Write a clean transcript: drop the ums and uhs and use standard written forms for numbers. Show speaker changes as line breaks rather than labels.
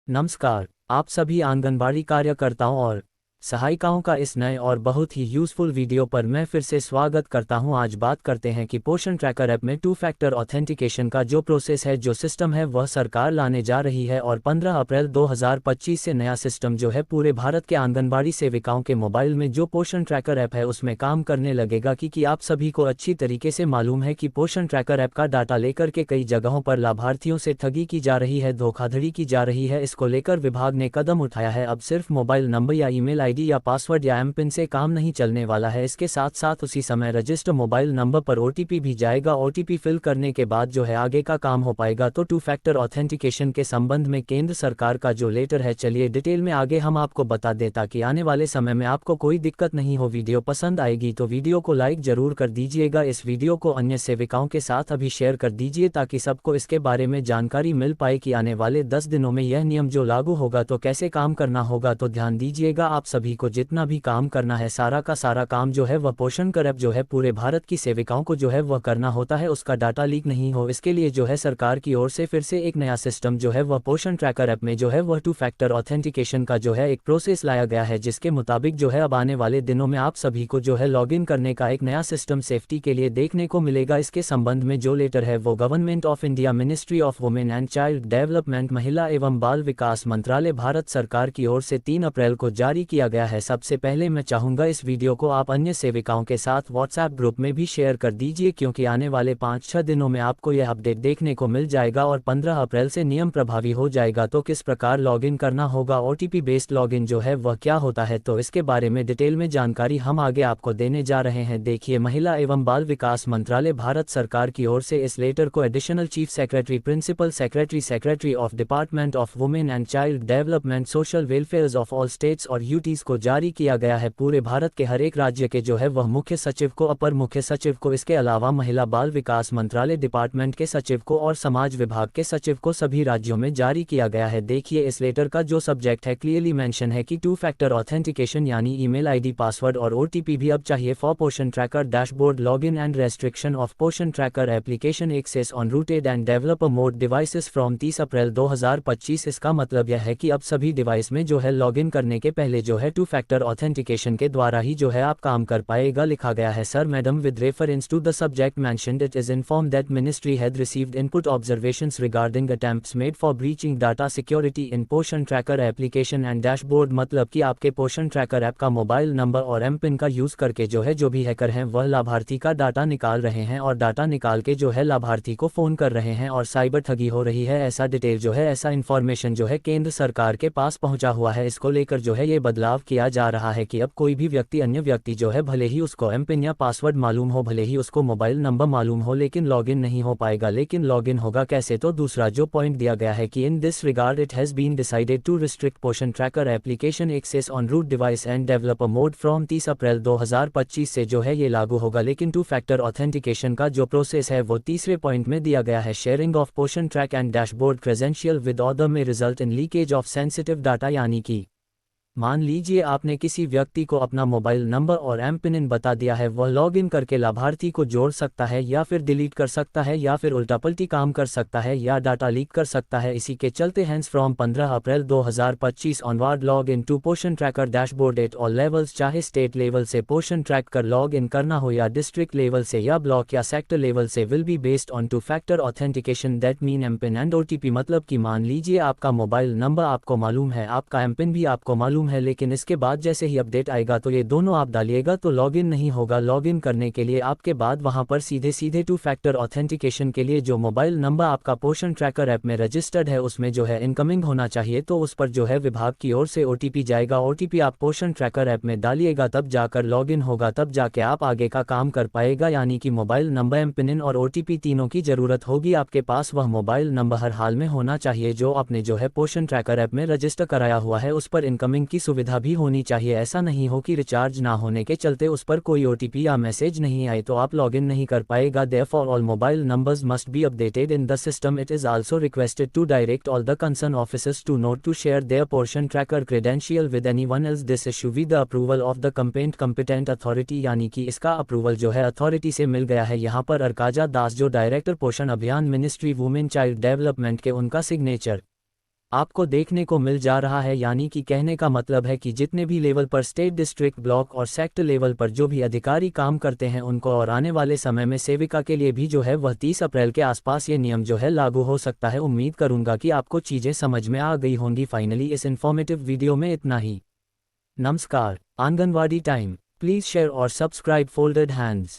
नमस्कार। आप सभी आंगनबाड़ी कार्यकर्ताओं और सहायिकाओं का इस नए और बहुत ही यूज़फुल वीडियो पर मैं फिर से स्वागत करता हूं। आज बात करते हैं कि पोषण ट्रैकर ऐप में टू फैक्टर ऑथेंटिकेशन का जो प्रोसेस है, जो सिस्टम है, वह सरकार लाने जा रही है और 15 अप्रैल 2025 से नया सिस्टम जो है पूरे भारत के आंगनबाड़ी सेविकाओं के मोबाइल में जो पोषण ट्रैकर ऐप है उसमें काम करने लगेगा। कि आप सभी को अच्छी तरीके से मालूम है कि पोषण ट्रैकर ऐप का डाटा लेकर के कई जगहों पर लाभार्थियों से ठगी की जा रही है, धोखाधड़ी की जा रही है। इसको लेकर विभाग ने कदम उठाया है। अब सिर्फ मोबाइल नंबर या ईमेल आईडी या पासवर्ड या एमपिन से काम नहीं चलने वाला है। इसके साथ साथ उसी समय रजिस्टर मोबाइल नंबर पर ओटीपी भी जाएगा। ओटीपी फिल करने के बाद जो है आगे का काम हो पाएगा। तो टू फैक्टर ऑथेंटिकेशन के संबंध में केंद्र सरकार का जो लेटर है, चलिए डिटेल में आगे हम आपको बता दें ताकि आने वाले समय में आपको कोई दिक्कत नहीं हो। वीडियो पसंद आएगी तो वीडियो को लाइक जरूर कर दीजिएगा। इस वीडियो को अन्य सेविकाओं के साथ अभी शेयर कर दीजिए ताकि सबको इसके बारे में जानकारी मिल पाए कि आने वाले 10 दिनों में यह नियम जो लागू होगा तो कैसे काम करना होगा। तो ध्यान दीजिएगा, आप सभी को जितना भी काम करना है, सारा का सारा काम जो है वह पोषण कर ऐप जो है पूरे भारत की सेविकाओं को जो है वह करना होता है। उसका डाटा लीक नहीं हो, इसके लिए जो है सरकार की ओर से फिर से एक नया सिस्टम जो है वह पोषण ट्रैकर ऐप में जो है वह टू फैक्टर ऑथेंटिकेशन का जो है एक प्रोसेस लाया गया है, जिसके मुताबिक जो है अब आने वाले दिनों में आप सभी को जो है लॉगिन करने का एक नया सिस्टम सेफ्टी के लिए देखने को मिलेगा। इसके संबंध में जो लेटर है वो government of India, ministry of women and child development, महिला एवं बाल विकास मंत्रालय, भारत सरकार की ओर से 3 अप्रैल को जारी किया गया है। सबसे पहले मैं चाहूंगा इस वीडियो को आप अन्य सेविकाओं के साथ व्हाट्सएप ग्रुप में भी शेयर कर दीजिए, क्योंकि आने वाले 5-6 दिनों में आपको यह अपडेट देखने को मिल जाएगा और 15 अप्रैल से नियम प्रभावी हो जाएगा। तो किस प्रकार लॉगिन करना होगा, ओटीपी बेस्ड लॉगिन जो है वह क्या होता है, तो इसके बारे में डिटेल में जानकारी हम आगे आपको देने जा रहे हैं। देखिए, महिला एवं बाल विकास मंत्रालय भारत सरकार की ओर से इस लेटर को additional chief secretary, principal secretary, secretary of department of women and child development, social welfare of all states और यूटीज को जारी किया गया है। पूरे भारत के हर एक राज्य के जो है वह मुख्य सचिव को, अपर मुख्य सचिव को, इसके अलावा महिला बाल विकास मंत्रालय डिपार्टमेंट के सचिव को और समाज विभाग के सचिव को सभी राज्यों में जारी किया गया है। देखिए, इस लेटर का जो सब्जेक्ट है क्लियरली मेंशन है कि टू फैक्टर ऑथेंटिकेशन यानी ईमेल आईडी, पासवर्ड और ओटीपी भी अब चाहिए for Poshan tracker dashboard login and restriction of Poshan tracker application access on rooted and developer mode devices from 30 April 2025। इसका मतलब यह है कि अब सभी डिवाइस में जो है लॉगिन करने के पहले जो है टू फैक्टर ऑथेंटिकेशन के द्वारा ही जो है आप काम कर पाएगा। लिखा गया है, sir madam, with reference to the subject mentioned it is informed that ministry had received input observations regarding attempts made for breaching data security in Poshan tracker application and dashboard. मतलब कि आपके पोषण ट्रैकर ऐप का mobile number और MPIN का use करके जो है जो भी हैकर हैं वह लाभार्थी का डाटा निकाल रहे हैं और डाटा निकाल के जो है लाभार्थी को फोन कर रहे हैं और साइबर ठगी हो रही है। ऐसा डिटेल जो है, ऐसा इन्फॉर्मेशन जो है केंद्र सरकार के पास पहुंचा हुआ है। इसको लेकर जो है ये बदलाव किया जा रहा है कि अब कोई भी व्यक्ति, अन्य व्यक्ति जो है, भले ही उसको एमपिन या पासवर्ड मालूम हो, भले ही उसको मोबाइल नंबर मालूम हो, लेकिन लॉगिन नहीं हो पाएगा। लेकिन लॉगिन होगा कैसे? तो दूसरा जो पॉइंट दिया गया है कि in this regard it has been decided to restrict Poshan tracker application access on root device and developer mode from 30 April 2025 से जो है ये लागू होगा। लेकिन टू फैक्टर ऑथेंटिकेशन का जो प्रोसेस है वो तीसरे पॉइंट में दिया गया है, sharing of Poshan track and dashboard credential with other may result in leakage of sensitive data. यानी कि मान लीजिए आपने किसी व्यक्ति को अपना मोबाइल नंबर और एमपिन बता दिया है, वह लॉगिन करके लाभार्थी को जोड़ सकता है या फिर डिलीट कर सकता है या फिर उल्टा पल्टी काम कर सकता है या डाटा लीक कर सकता है। इसी के चलते hence from 15 April 2025 onward log in to Poshan tracker dashboard at all levels, चाहे स्टेट लेवल से पोषण ट्रैक कर लॉग इन करना हो या डिस्ट्रिक्ट लेवल से या ब्लॉक या सेक्टर लेवल से, will be based on to factor authentication that mean MPIN and OTP. मतलब कि मान लीजिए आपका मोबाइल नंबर आपको मालूम है, आपका एमपिन भी आपको मालूम है, लेकिन इसके बाद जैसे ही अपडेट आएगा तो ये दोनों आप डालिएगा तो लॉगिन नहीं होगा। लॉगिन करने के लिए आपके बाद वहां पर सीधे सीधे टू फैक्टर ऑथेंटिकेशन के लिए जो मोबाइल नंबर आपका पोषण ट्रैकर ऐप में रजिस्टर्ड है उसमें जो है इनकमिंग होना चाहिए, तो उस पर जो है विभाग की ओर से ओटीपी जाएगा। ओटीपी आप पोषण ट्रैकर ऐप में डालिएगा, तब जाकर लॉगिन होगा, तब जाके आप आगे का काम कर पाएगा। यानी कि मोबाइल नंबर, एमपिन और ओटीपी तीनों की जरूरत होगी। आपके पास वह मोबाइल नंबर हर हाल में होना चाहिए जो आपने जो है पोषण ट्रैकर ऐप में रजिस्टर कराया हुआ है। उस पर इनकमिंग की सुविधा भी होनी चाहिए। ऐसा नहीं हो कि रिचार्ज ना होने के चलते उस पर कोई ओटीपी या मैसेज नहीं आए तो आप लॉगिन नहीं कर पाएगा। Therefore all mobile numbers must be updated in the system. It is also requested to direct all the concerned officers to not to share their portion tracker credential with anyone else. This issue with the approval of the competent authority। यानी कि इसका approval जो है authority से मिल गया है। यहाँ पर अर्काजा दास जो डायरेक्टर पोषण अभियान, मिनिस्ट्री वुमेन चाइल्ड डेवलपमेंट के, उनका सिग्नेचर आपको देखने को मिल जा रहा है, यानी कि कहने का मतलब है कि जितने भी लेवल पर स्टेट, डिस्ट्रिक्ट, ब्लॉक और सेक्टर लेवल पर जो भी अधिकारी काम करते हैं उनको और आने वाले समय में सेविका के लिए भी जो है वह 30 अप्रैल के आसपास ये नियम जो है लागू हो सकता है। उम्मीद करूंगा कि आपको चीज़ें समझ में आ गई होंगी। फाइनली इस इन्फॉर्मेटिव वीडियो में इतना ही। नमस्कार। आंगनवाड़ी टाइम। प्लीज़ शेयर और सब्सक्राइब फोल्डेड हैंड्स।